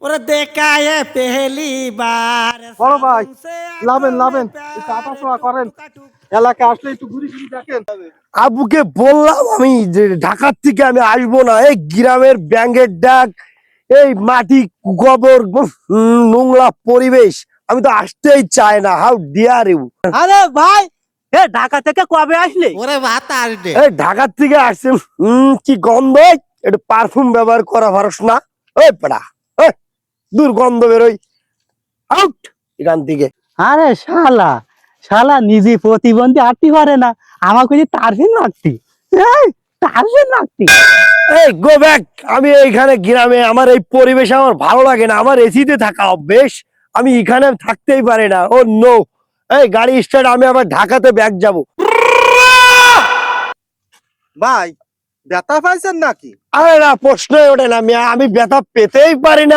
ওরে দেখা এ পেহলি বার বড় ভাই লাভেন লাভেন একটু আটাশোয়া করেন, এলাকা আসলে একটু ঘুরি ঘুরি দেখেন। আবুকে বললাম আমি যে ঢাকার থেকে আমি আসবো না, এই গ্রামের ব্যাঙের ডাক, এই মাটি গোবর নোংরা পরিবেশ, আমি তো আসতেই চাই না। How dare you. আরে ভাই, এ ঢাকা থেকে কবে আসলে? ওরে ভাতা আসবে এই ঢাকার থেকে আসছে, কি গন্ধ, একটু পারফিউম ব্যবহার করা পারস না? ওই পেড়া, ওই দুর্গন্ধ বেরোই, আউট এখান থেকে। আরে শালা, শালা নিজে প্রতিবন্ধী আটটি পারে না, আমাকে যে তারফিন লাগতি, তারফিন লাগতি। এই গো ব্যাক, আমি এইখানে গ্রামে, আমার এই পরিবেশ আমার ভালো লাগে না, আমার এসিতে থাকা অভ্যেস, আমি এখানে থাকতেই পারি না। ও নো, এই গাড়ি স্টার্ট, আমি আবার ঢাকাতে ব্যাক যাব। ভাই ব্যথা পাইছেন নাকি? আরে না, প্রশ্নই ওঠে না, আমি ব্যথা পেতেই পারি না।